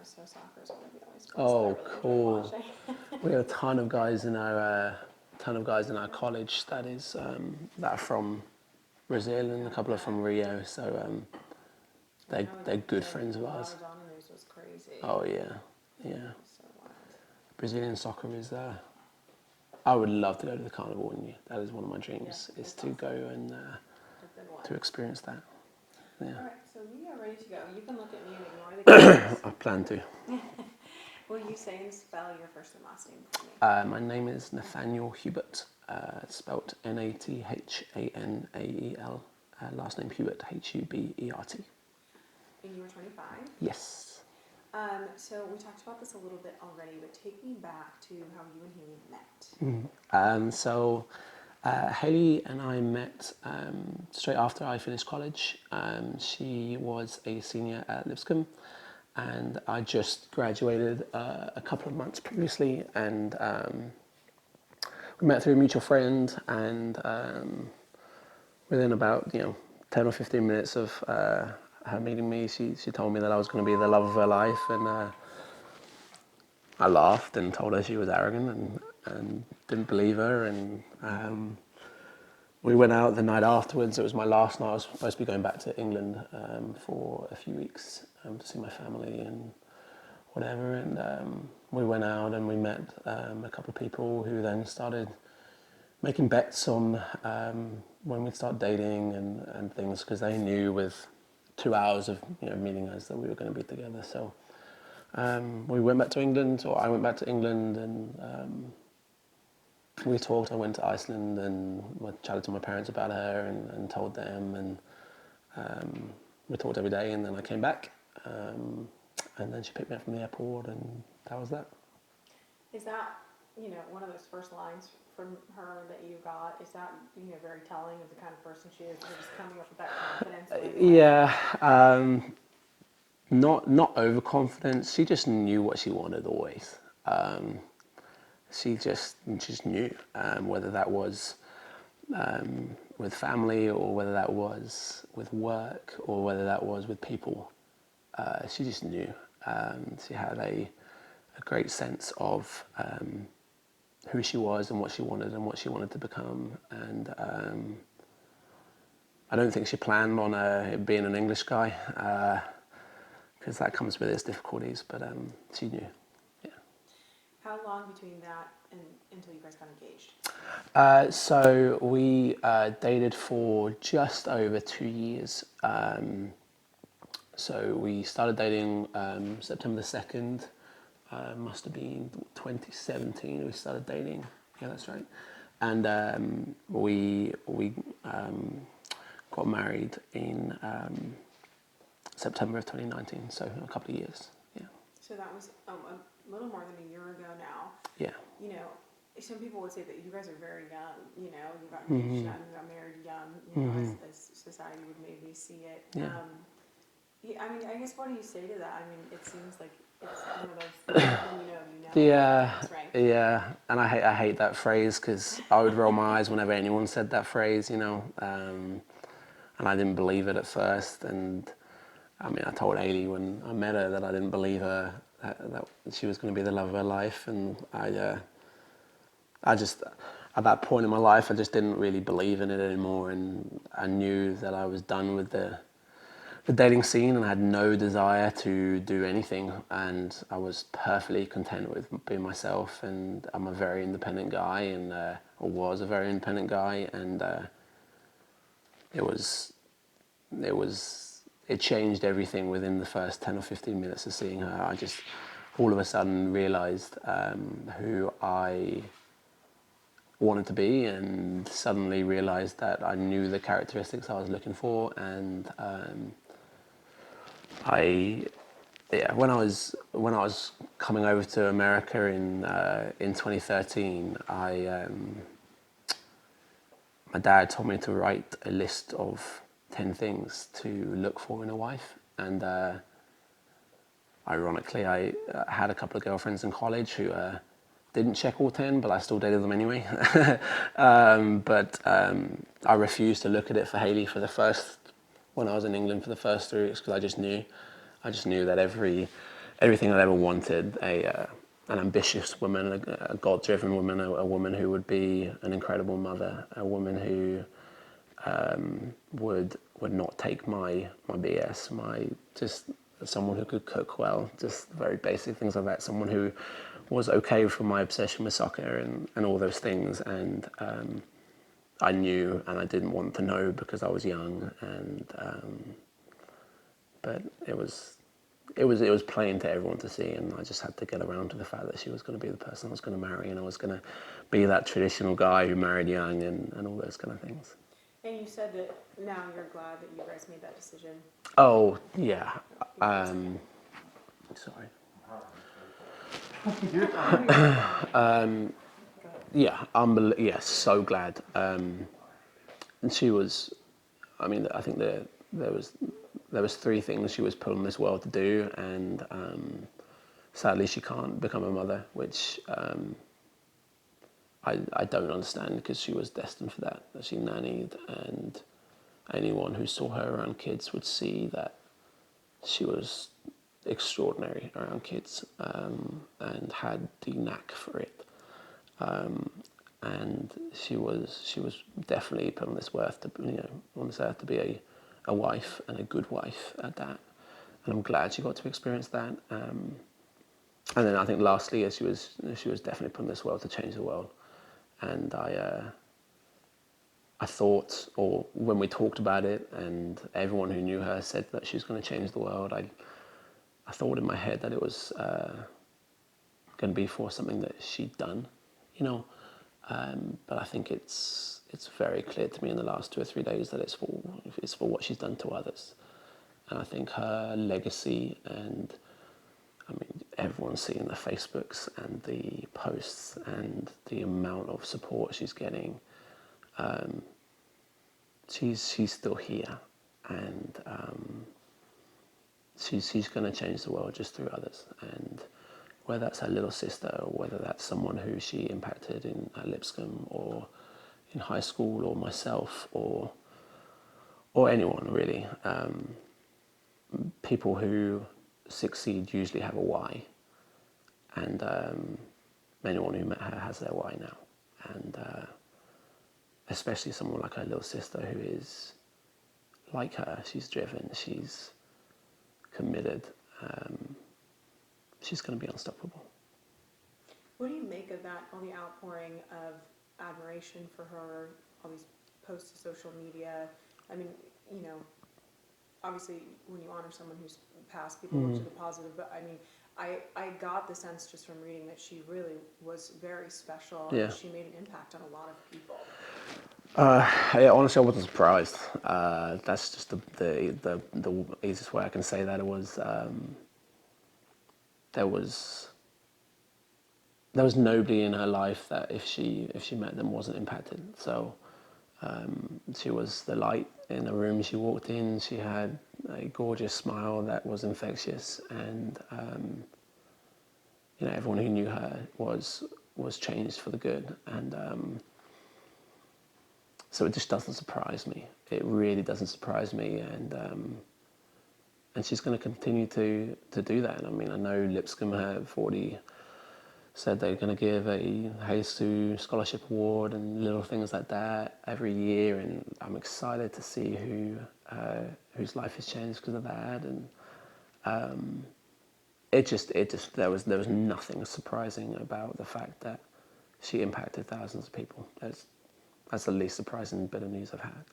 so soccer is one of the only sports that I Oh, really enjoy cool. watching. We have a ton of guys in our college that are from Brazil and a couple are from Rio. So I know they're good the friends of ours. Maradona news was crazy. Oh yeah, yeah. It was so wild. Brazilian soccer is. I would love to go to the carnival one year. That is one of my dreams. Yeah, Is it's to awesome. go and It's a good one. to experience that. Yeah. All right, so we are ready to go. You can look at me and ignore the cameras. I plan to. Will you say and spell your first and last name for me? My name is Nathaniel Hubert, spelt NathanAel. Last name Hubert, Hubert. And you were 25? Yes. So we talked about this a little bit already, but take me back to how you and Haley met. Haley and I met straight after I finished college. She was a senior at Lipscomb, and I just graduated a couple of months previously, and we met through a mutual friend, and within about 10 or 15 minutes of her meeting me, she told me that I was going to be the love of her life, and I laughed and told her she was arrogant and didn't believe her, and we went out the night afterwards. It was my last night. I was supposed to be going back to England for a few weeks to see my family and whatever, and we went out and we met a couple of people who then started making bets on when we'd start dating and things, because they knew with 2 hours of meeting us that we were going to be together. So we went back to England, or I went back to England, and we talked. I went to Iceland and I chatted to my parents about her and told them, and we talked every day. And then I came back, and then she picked me up from the airport, and that was that. Is that, one of those first lines from her that you got? Is that, very telling of the kind of person she is? Just coming up with that confidence? Yeah, not overconfident. She just knew what she wanted always. She just knew, whether that was with family, or whether that was with work, or whether that was with people. She just knew. She had a great sense of who she was and what she wanted to become. And I don't think she planned on being an English guy, because that comes with its difficulties. But she knew. Yeah. How long between that and until you guys got engaged? So we dated for just over 2 years. So we started dating September the 2nd. Must have been 2017 we started dating. Yeah, that's right. And we got married in September of 2019, so a couple of years. Yeah. So that was a little more than a year ago now. Yeah. Some people would say that you guys are very young. You got engaged young, you got married young. As society would maybe see it. Yeah. I guess what do you say to that? It seems like it's one of those things when you know. Yeah, That's right. yeah, and I hate that phrase, because I would roll my eyes whenever anyone said that phrase, and I didn't believe it at first. And I told Haley when I met her that I didn't believe her, that she was going to be the love of her life, and I just, at that point in my life, I just didn't really believe in it anymore, and I knew that I was done with the dating scene, and I had no desire to do anything, and I was perfectly content with being myself. And I'm a very independent guy, and or was a very independent guy, and it changed everything within the first 10 or 15 minutes of seeing her. I just all of a sudden realized who I wanted to be, and suddenly realized that I knew the characteristics I was looking for. And when I was coming over to America in 2013, my dad told me to write a list of 10 things to look for in a wife, and ironically, I had a couple of girlfriends in college who didn't check all 10, but I still dated them anyway. But I refused to look at it for Haley when I was in England for the first 3 weeks, because I just knew that every everything I'd ever wanted. An ambitious woman, a God-driven woman, a woman who would be an incredible mother, a woman who would not take my BS, my just someone who could cook well, just very basic things like that. Someone who was okay with my obsession with soccer and all those things. And I knew, and I didn't want to know because I was young. And but it was plain to everyone to see, and I just had to get around to the fact that she was going to be the person I was going to marry, and I was going to be that traditional guy who married young and all those kind of things. And you said that now you're glad that you guys made that decision. Oh yeah. Sorry. Yeah, yes, so glad. And she was, I mean, I think there was three things she was put on this world to do, and sadly she can't become a mother, which I don't understand, because she was destined for that. She nannied, and anyone who saw her around kids would see that she was extraordinary around kids, and had the knack for it. And she was definitely put on this earth to be a wife, and a good wife at that. And I'm glad she got to experience that. And then I think lastly, she was definitely put on this world to change the world. And I thought, or when we talked about it, and everyone who knew her said that she was going to change the world, I thought in my head that it was going to be for something that she'd done, but I think it's very clear to me in the last 2 or 3 days that it's for what she's done to others. And I think her legacy, and I mean, everyone's seeing the Facebooks and the posts and the amount of support she's getting. She's still here, and she's going to change the world just through others. And whether that's her little sister, or whether that's someone who she impacted at Lipscomb, or in high school, or myself, or anyone really. People who succeed usually have a why, and anyone who met her has their why now. And especially someone like her little sister, who is like her. She's driven, she's committed. She's going to be unstoppable. What do you make of that, all the outpouring of admiration for her, all these posts to social media? I mean, obviously when you honor someone who's passed, people look to the positive, but I mean, I got the sense just from reading that she really was very special, and she made an impact on a lot of people. Yeah, honestly, I wasn't surprised. That's just the easiest way I can say that. It was there was nobody in her life that if she met them wasn't impacted. So she was the light in the room she walked in. She had a gorgeous smile that was infectious, and everyone who knew her was changed for the good. And so it just doesn't surprise me. It really doesn't surprise me, and she's going to continue to do that. I mean, I know Lipscomb have already said they're going to give a Haley Sue Scholarship Award and little things like that every year, and I'm excited to see whose life has changed because of that. And it just there was nothing surprising about the fact that she impacted thousands of people. That's the least surprising bit of news I've had.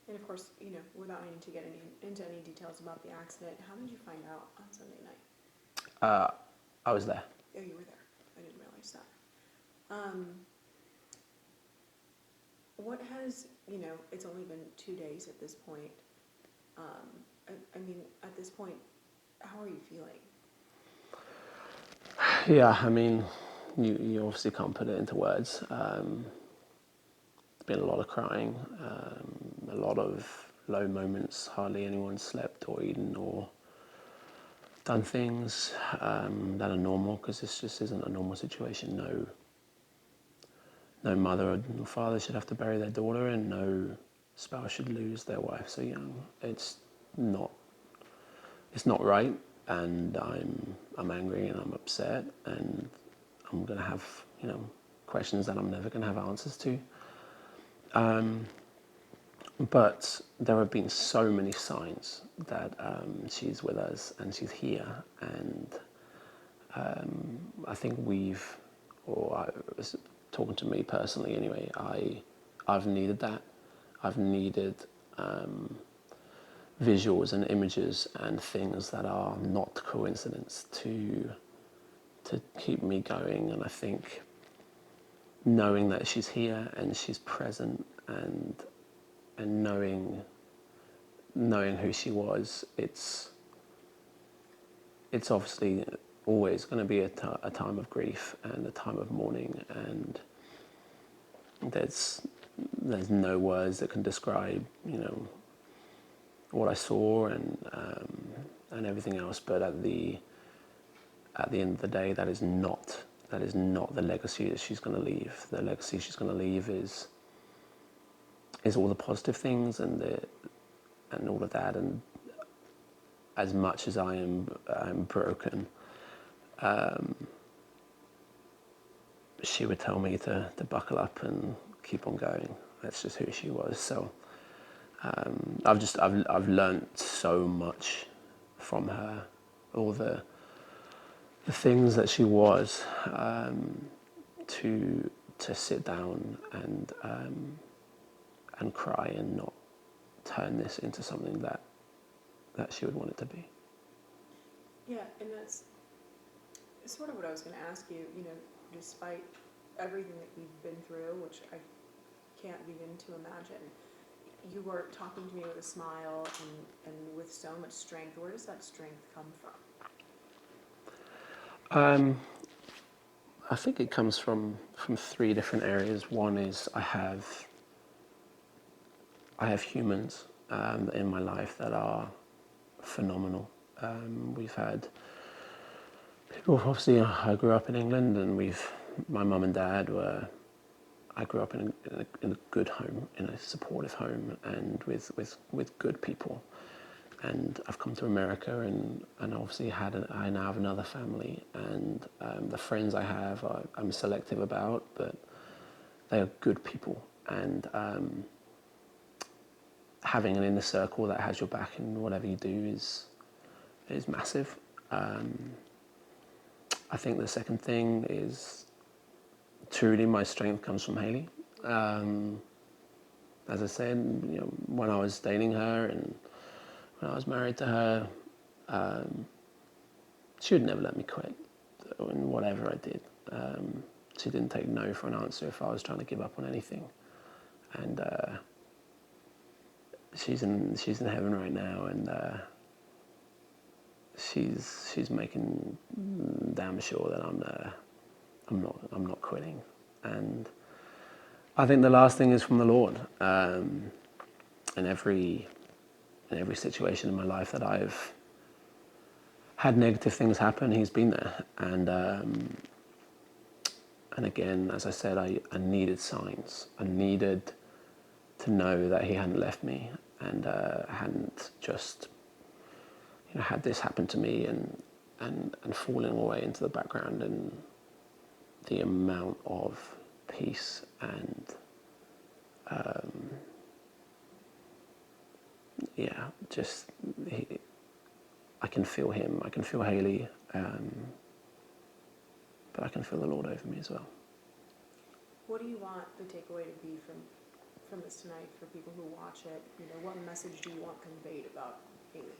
And of course, without needing to get into any details about the accident, how did you find out on Sunday night? I was there. Oh, you were there. I didn't realize that. What has, it's only been 2 days at this point. I mean, at this point, how are you feeling? Yeah, I mean, you obviously can't put it into words. There's been a lot of crying, a lot of low moments. Hardly anyone slept or eaten or done things that are normal, because this just isn't a normal situation. No mother or father should have to bury their daughter, and no spouse should lose their wife so young. It's not right. and I'm angry and I'm upset, and I'm gonna have questions that I'm never gonna have answers to. But there have been so many signs that she's with us and she's here, and I think I was talking to me personally anyway, I've needed that. I've needed visuals and images and things that are not coincidence to keep me going. And I think knowing that she's here and she's present, and knowing who she was, it's obviously always going to be a time of grief and a time of mourning, and there's no words that can describe what I saw and everything else. But at the end of the day, that is not the legacy that she's going to leave. The legacy she's going to leave is all the positive things and all of that. And as much as I'm broken, she would tell me to buckle up and keep on going. That's just who she was. So I've learned so much from her, all the things that she was, to sit down and cry and not turn this into something that she would want it to be. Yeah, and that's sort of what I was going to ask you. Despite everything that you've been through, which I can't begin to imagine, you were talking to me with a smile and with so much strength. Where does that strength come from? I think it comes from three different areas. One is I have humans in my life that are phenomenal. We've had people, obviously I grew up in England, and my mum and dad I grew up in a good home, in a supportive home, and with good people. And I've come to America, and obviously I now have another family, and the friends I have I'm selective about, but they are good people. And having an inner circle that has your back in whatever you do is massive. I think the second thing is truly my strength comes from Haley. As I said, when I was dating her and when I was married to her, she would never let me quit in whatever I did. She didn't take no for an answer if I was trying to give up on anything. And she's in heaven right now, and she's making damn sure that I'm not quitting. And I think the last thing is from the Lord. In every situation in my life that I've had negative things happen, He's been there. And again, as I said, I needed signs. I needed to know that He hadn't left me, and hadn't just had this happen to me and falling away into the background. And the amount of peace and I can feel Him, I can feel Haley, but I can feel the Lord over me as well. What do you want the takeaway to be from this tonight for people who watch it? What message do you want conveyed about Haley?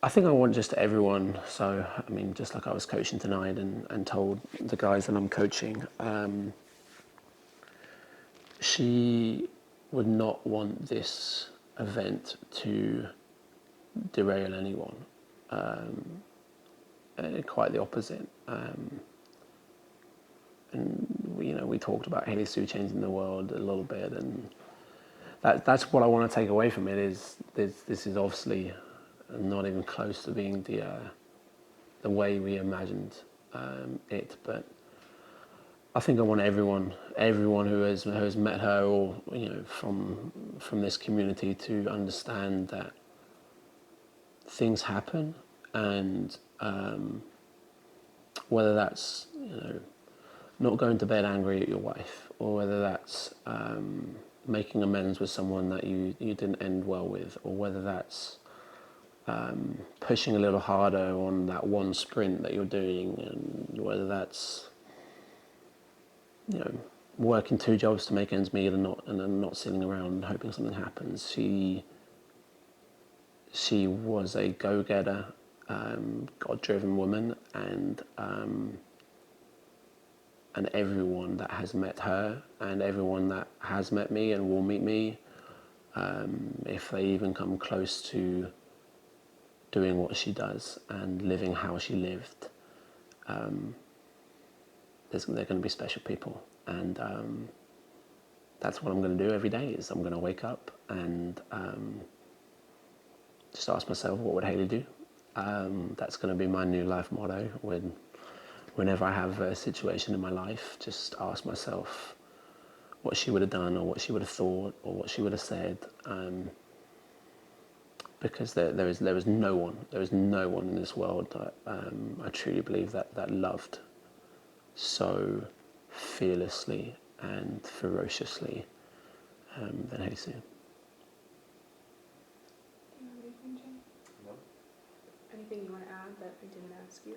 I think I want just everyone, so I mean, just like I was coaching tonight and told the guys that I'm coaching, she would not want this event to derail anyone. Quite the opposite. And we talked about Haley Sue changing the world a little bit, and that's what I want to take away from it. Is this is obviously not even close to being the way we imagined it, but I think I want everyone who has met her, or from this community, to understand that things happen, and whether that's not going to bed angry at your wife, or whether that's making amends with someone that you didn't end well with, or whether that's pushing a little harder on that one sprint that you're doing, and whether that's working 2 jobs to make ends meet, and then not sitting around hoping something happens. She was a go-getter, God-driven woman, and everyone that has met her, and everyone that has met me and will meet me, if they even come close to doing what she does and living how she lived, they're going to be special people. And that's what I'm going to do every day. Is I'm going to wake up and just ask myself, what would Haley do? That's going to be my new life motto. Whenever I have a situation in my life, just ask myself what she would have done, or what she would have thought, or what she would have said. Because there is no one in this world that I truly believe that loved so fearlessly and ferociously than Haley Sue. Do you have anything, Jay? No. Anything you want to add that I didn't ask you?